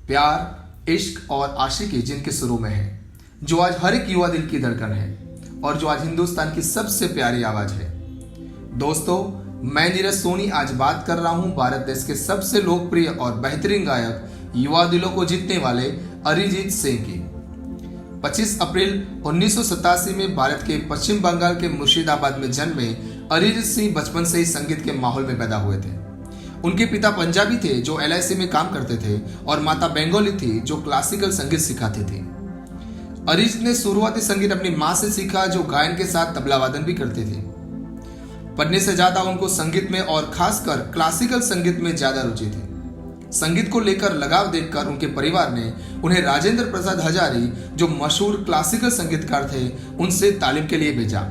प्यार, इश्क और आशिकी जिनके शुरू में है, जो आज हर एक युवा दिल की धड़कन है और जो आज हिंदुस्तान की सबसे प्यारी आवाज है। दोस्तों, मैं नीरज सोनी आज बात कर रहा हूं भारत देश के सबसे लोकप्रिय और बेहतरीन गायक, युवा दिलों को जीतने वाले अरिजीत सिंह की। 25 अप्रैल 1987 में भारत के पश्चिम बंगाल के मुर्शिदाबाद में जन्मे अरिजीत सिंह बचपन से ही संगीत के माहौल में पैदा हुए थे। उनके पिता पंजाबी थे जो LIC में काम करते थे और माता बंगाली थी जो क्लासिकल संगीत सिखाती थी। अरिजीत ने शुरुआती संगीत अपनी माँ से सीखा जो गायन के साथ तबला वादन भी करती थी। पढ़ने से ज्यादा उनको संगीत में और खासकर क्लासिकल संगीत में ज्यादा रुचि थी। संगीत को लेकर लगाव देखकर उनके परिवार ने उन्हें राजेंद्र प्रसाद हजारी, जो मशहूर क्लासिकल संगीतकार थे, उनसे तालीम के लिए भेजा।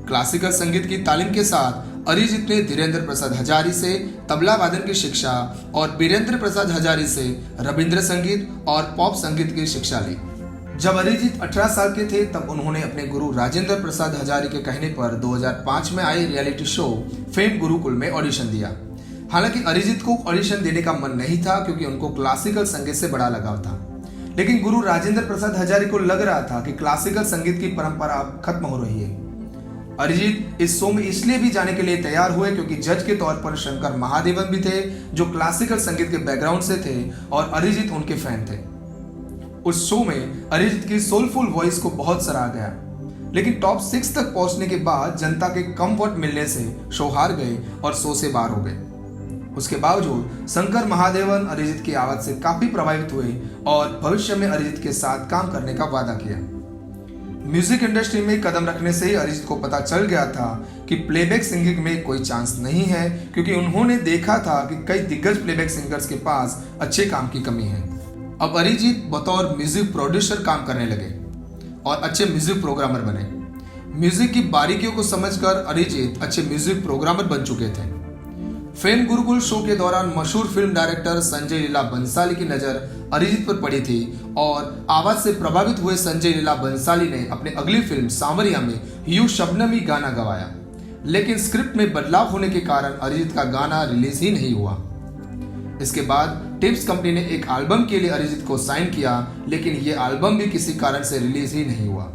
क्लासिकल संगीत की तालीम के साथ अरिजीत ने धीरेन्द्र प्रसाद हजारी से तबला वादन की शिक्षा और बीरेंद्र प्रसाद हजारी से रविंद्र संगीत और पॉप संगीत की शिक्षा ली। जब अरिजीत 18 साल के थे तब उन्होंने अपने गुरु राजेंद्र प्रसाद हजारी के कहने पर 2005 में आए रियलिटी शो फेम गुरुकुल में ऑडिशन दिया। हालांकि अरिजीत को ऑडिशन देने का मन नहीं था क्योंकि उनको क्लासिकल संगीत से बड़ा लगाव था, लेकिन गुरु राजेंद्र प्रसाद हजारी को लग रहा था कि क्लासिकल संगीत की परंपरा अब खत्म हो रही है। अरिजीत इस शो में इसलिए भी जाने के लिए तैयार हुए क्योंकि जज के तौर पर शंकर महादेवन भी थे जो क्लासिकल संगीत के बैकग्राउंड से थे और अरिजीत उनके फैन थे। उस शो में अरिजीत की सोलफुल वॉइस को बहुत सराहा गया, लेकिन टॉप 6 तक पहुंचने के बाद जनता के कम वोट मिलने से शो हार गए और शो से बाहर हो गए। उसके बावजूद शंकर महादेवन अरिजीत की आवाज से काफी प्रभावित हुए और भविष्य में अरिजीत के साथ काम करने का वादा किया। म्यूजिक इंडस्ट्री में कदम रखने से ही अरिजीत को पता चल गया था कि प्लेबैक सिंगिंग में कोई चांस नहीं है, क्योंकि उन्होंने देखा था कि कई दिग्गज प्लेबैक सिंगर्स के पास अच्छे काम की कमी है। अब अरिजीत बतौर म्यूजिक प्रोड्यूसर काम करने लगे और अच्छे म्यूजिक प्रोग्रामर बने। म्यूजिक की बारीकियों को समझकर अरिजीत अच्छे म्यूजिक प्रोग्रामर बन चुके थे। फेम गुरुकुल शो के दौरान मशहूर फिल्म डायरेक्टर संजय लीला बंसाली की नजर अरिजीत पर पड़ी थी और आवाज से प्रभावित हुए संजय लीला बंसाली ने अपने अगली फिल्म सांवरिया में यू शबनमी गाना गवाया, लेकिन स्क्रिप्ट में बदलाव होने के कारण अरिजीत का गाना रिलीज ही नहीं हुआ। इसके बाद टिप्स कंपनी ने एक एल्बम के लिए अरिजीत को साइन किया, लेकिन ये एल्बम भी किसी कारण से रिलीज ही नहीं हुआ।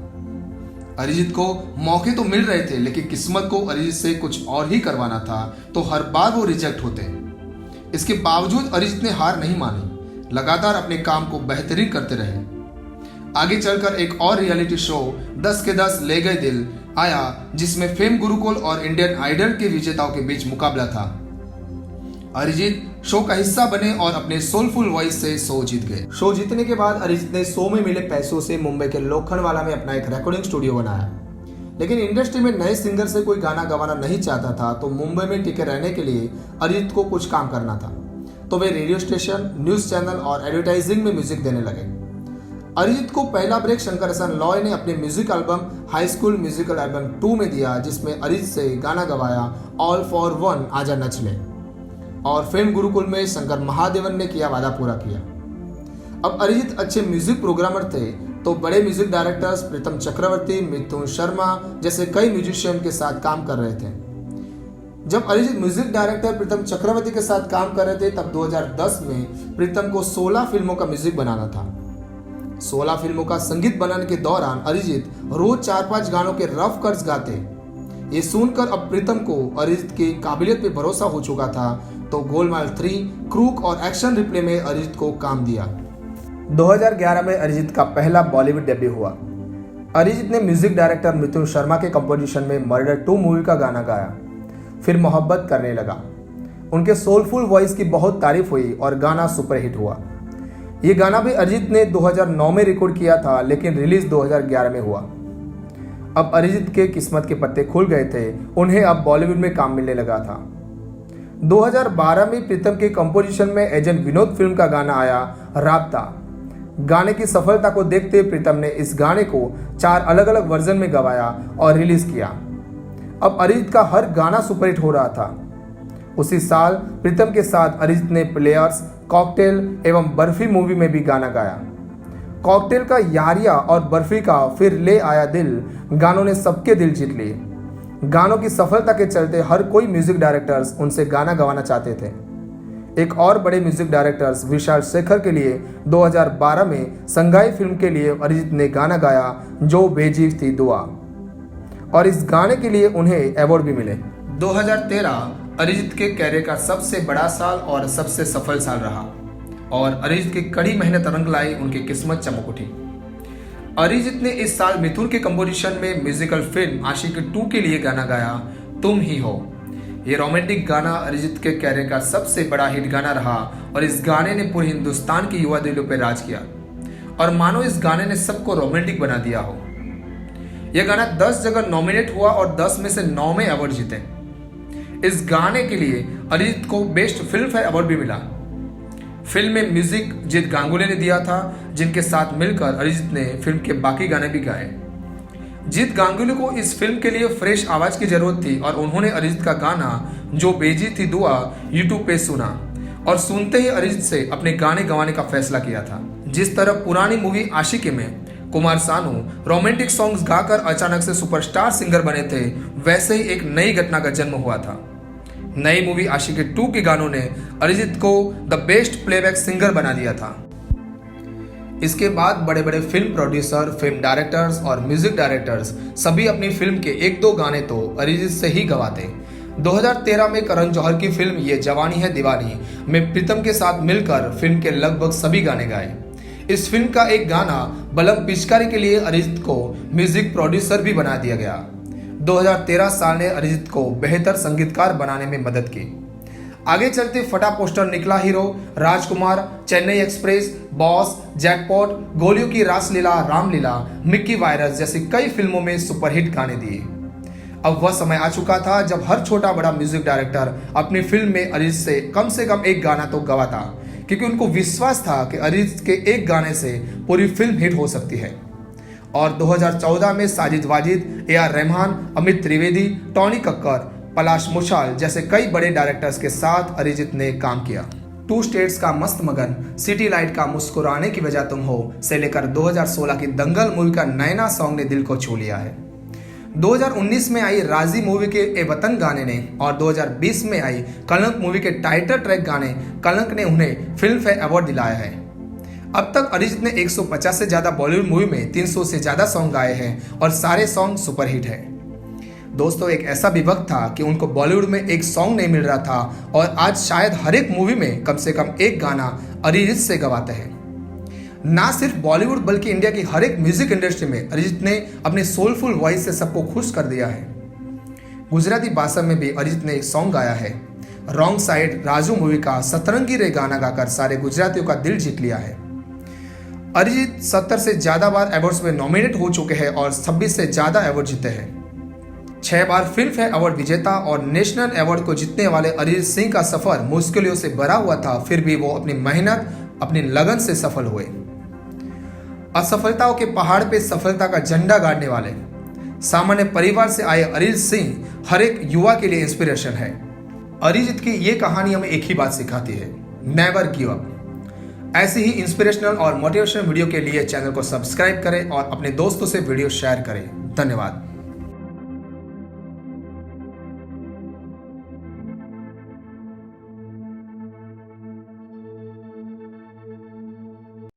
अरिजीत को मौके तो मिल रहे थे, लेकिन किस्मत को अरिजीत से कुछ और ही करवाना था, तो हर बार वो रिजेक्ट होते। इसके बावजूद अरिजीत ने हार नहीं मानी, लगातार अपने काम को बेहतरीन करते रहे। आगे चलकर एक और रियलिटी शो 10 के 10 ले गए दिल आया, जिसमें फेम गुरुकुल और इंडियन आइडल के विजेताओं के बीच मुकाबला था। अरिजीत शो का हिस्सा बने और अपने सोलफुल वॉइस से शो जीत गए। शो जीतने के बाद अरिजीत ने शो में मिले पैसों से मुंबई के लोखंडवाला में अपना एक रिकॉर्डिंग स्टूडियो बनाया, लेकिन इंडस्ट्री में नए सिंगर से कोई गाना गवाना नहीं चाहता था, तो मुंबई में टिके रहने के लिए अरिजीत को कुछ काम करना था, तो वे रेडियो स्टेशन, न्यूज चैनल और एडवर्टाइजिंग में म्यूजिक देने लगे। अरिजीत को पहला ब्रेक शंकर एहसान लॉय ने अपने music album high school musical album 2 में दिया, जिसमें अरिजीत से गाना गवाया ऑल फॉर वन आजा नच ले, और फेम गुरुकुल में शंकर महादेवन ने किया वादा पूरा किया। अब अरिजीत अच्छे म्यूजिक प्रोग्रामर थे, तो बड़े म्यूजिक डायरेक्टर्स प्रीतम चक्रवर्ती, मिथुन शर्मा जैसे कई म्यूजिशियन के साथ काम कर रहे थे। जब अरिजीत म्यूजिक डायरेक्टर प्रीतम चक्रवर्ती के साथ काम कर रहे थे तब 2010 में प्रीतम को 16 फिल्मों का म्यूजिक बनाना था। 16 फिल्मों का संगीत बनाने के दौरान अरिजीत रोज 4-5 गानों के रफ कट्स गाते। ये सुनकर अब प्रीतम को अरिजीत की काबिलियत पे भरोसा हो चुका था, तो गोलमाल 3, क्रूक और एक्शन रिप्ले में अरिजीत को काम दिया। 2011 में अरिजीत का पहला बॉलीवुड डेब्यू हुआ। अरिजीत ने म्यूजिक डायरेक्टर मिथुन शर्मा के कंपोजिशन में मर्डर 2 मूवी का गाना गाया, फिर मोहब्बत करने लगा। उनके सोलफुल वॉइस की बहुत तारीफ हुई और गाना सुपरहिट हुआ। ये गाना भी अरिजीत ने 2009 में रिकॉर्ड किया था, लेकिन रिलीज 2011 में हुआ। अब अरिजीत के किस्मत के पत्ते खुल गए थे, उन्हें अब बॉलीवुड में काम मिलने लगा था। 2012 में प्रीतम के कंपोजिशन में एजेंट विनोद फिल्म का गाना आया राब्ता। गाने की सफलता को देखते प्रीतम ने इस गाने को 4 अलग अलग वर्जन में गवाया और रिलीज किया। अब अरिजीत का हर गाना सुपरहिट हो रहा था। उसी साल प्रीतम के साथ अरिजीत ने प्लेयर्स, कॉकटेल एवं बर्फी मूवी में भी गाना गाया। कॉकटेल का यारिया और बर्फी का फिर ले आया दिल गानों ने सबके दिल जीत लिए। गानों की सफलता के चलते हर कोई म्यूजिक डायरेक्टर्स उनसे गाना गवाना चाहते थे। एक और बड़े म्यूजिक डायरेक्टर विशाल शेखर के लिए 2012 में संगाई फिल्म के लिए अरिजीत ने गाना गाया जो भेजी थी दुआ, और इस गाने के लिए उन्हें अवार्ड भी मिले। 2013 अरिजीत के कैरियर का सबसे बड़ा साल और सबसे सफल साल रहा, और अरिजीत की कड़ी मेहनत रंग लाई, उनकी किस्मत चमक उठी। अरिजीत ने इस साल मिथुन के कंपोजिशन में म्यूजिकल फिल्म आशिकी 2 के लिए गाना गाया तुम ही हो। ये रोमांटिक गाना अरिजीत के कैरियर का सबसे बड़ा हिट गाना रहा, और इस गाने ने पूरे हिंदुस्तान की युवा दिलों पर राज किया, और मानो इस गाने ने सबको रोमांटिक बना दिया हो। यह गाना 10 जगह नॉमिनेट हुआ और 10 में से 9 में अवार्ड जीते। इस गाने के लिए अरिजीत को बेस्ट फिल्म फेयर अवार्ड भी मिला। फिल्म में म्यूजिक जीत गांगुली ने दिया था, जिनके साथ मिलकर अरिजीत ने फिल्म के बाकी गाने भी गाए। जीत गांगुली को इस फिल्म के लिए फ्रेश आवाज की जरूरत थी, और उन्होंने अरिजीत का गाना जो भेजी थी दुआ यूट्यूब पे सुना, और सुनते ही अरिजीत से अपने गाने गंवाने का फैसला किया था। जिस तरह पुरानी मूवी आशिकी में कुमार सानू रोमांटिक सॉन्ग्स गाकर अचानक से सुपरस्टार सिंगर बने थे, वैसे ही एक नई घटना का जन्म हुआ था। नई मूवी आशिकी 2 के गानों ने अरिजीत को द बेस्ट प्लेबैक सिंगर बना दिया था। इसके बाद बड़े बड़े फिल्म प्रोड्यूसर, फिल्म डायरेक्टर्स और म्यूजिक डायरेक्टर्स सभी अपनी फिल्म के 1-2 गाने तो अरिजीत से ही गवाते। 2013 में करण जौहर की फिल्म ये जवानी है दीवानी में प्रीतम के साथ मिलकर फिल्म के लगभग सभी गाने गाए। इस फिल्म का एक गाना बलम पिचकारी के लिए अरिजीत को म्यूजिक प्रोड्यूसर भी बना दिया गया। 2013 साल ने अरिजीत को बेहतर संगीतकार बनाने में मदद की। आगे चलते फटा पोस्टर, निकला हीरो, राजकुमार, चेन्नई एक्सप्रेस, बॉस, जैकपॉट, गोलियों की रासलीला, रामलीला, मिक्की वायरस जैसी कई फिल्मों में सुपरहिट गाने दिए। अब वह समय आ चुका था जब हर छोटा बड़ा म्यूजिक डायरेक्टर अपनी फिल्म में अरिजीत से कम एक गाना तो गवाता, क्योंकि उनको विश्वास था कि अरिजीत के एक गाने से पूरी फिल्म हिट हो सकती है। और 2014 में साजिद वाजिद, ए.आर. रहमान, अमित त्रिवेदी, टॉनी कक्कर, पलाश मुछाल जैसे कई बड़े डायरेक्टर्स के साथ अरिजीत ने काम किया। 2 स्टेट्स का मस्त मगन, सिटी लाइट का मुस्कुराने की वजह तुम हो से लेकर 2016 की दंगल मूवी का नैना सॉन्ग ने दिल को छू लिया है। 2019 में आई राजी मूवी के ए वतन गाने ने और 2020 में आई कलंक मूवी के टाइटल ट्रैक गाने कलंक ने उन्हें फिल्म फेयर अवार्ड दिलाया है। अब तक अरिजीत ने 150 से ज्यादा बॉलीवुड मूवी में 300 से ज्यादा सॉन्ग गाए हैं, और सारे सॉन्ग सुपरहिट है। दोस्तों, एक ऐसा भी वक्त था कि उनको बॉलीवुड में एक सॉन्ग नहीं मिल रहा था, और आज शायद हर एक मूवी में कम से कम एक गाना अरिजीत से गवाते हैं। ना सिर्फ बॉलीवुड बल्कि इंडिया की हर एक म्यूजिक इंडस्ट्री में अरिजीत ने अपने सोलफुल वॉइस से सबको खुश कर दिया है। गुजराती भाषा में भी अरिजीत ने एक सॉन्ग गाया है। रॉन्ग साइड राजू मूवी का सतरंगी रे गाना गाकर सारे गुजरातियों का दिल जीत लिया है। अरिजीत 70 से ज्यादा बार अवार्ड्स में नॉमिनेट हो चुके हैं और 26 से ज्यादा अवार्ड जीते हैं। 6 बार फिल्म फेयर अवार्ड विजेता और नेशनल अवार्ड को जीतने वाले अरिजीत सिंह का सफर मुश्किलों से भरा हुआ था, फिर भी वो अपनी मेहनत, अपनी लगन से सफल हुए। असफलताओं के पहाड़ पे सफलता का झंडा गाड़ने वाले सामान्य परिवार से आए अरिजीत सिंह हर एक युवा के लिए इंस्पिरेशन है। अरिजीत की ये कहानी हमें एक ही बात सिखाती है, नेवर गिव अप। ऐसी ही इंस्पिरेशनल और मोटिवेशनल वीडियो के लिए चैनल को सब्सक्राइब करें और अपने दोस्तों से वीडियो शेयर करें। धन्यवाद।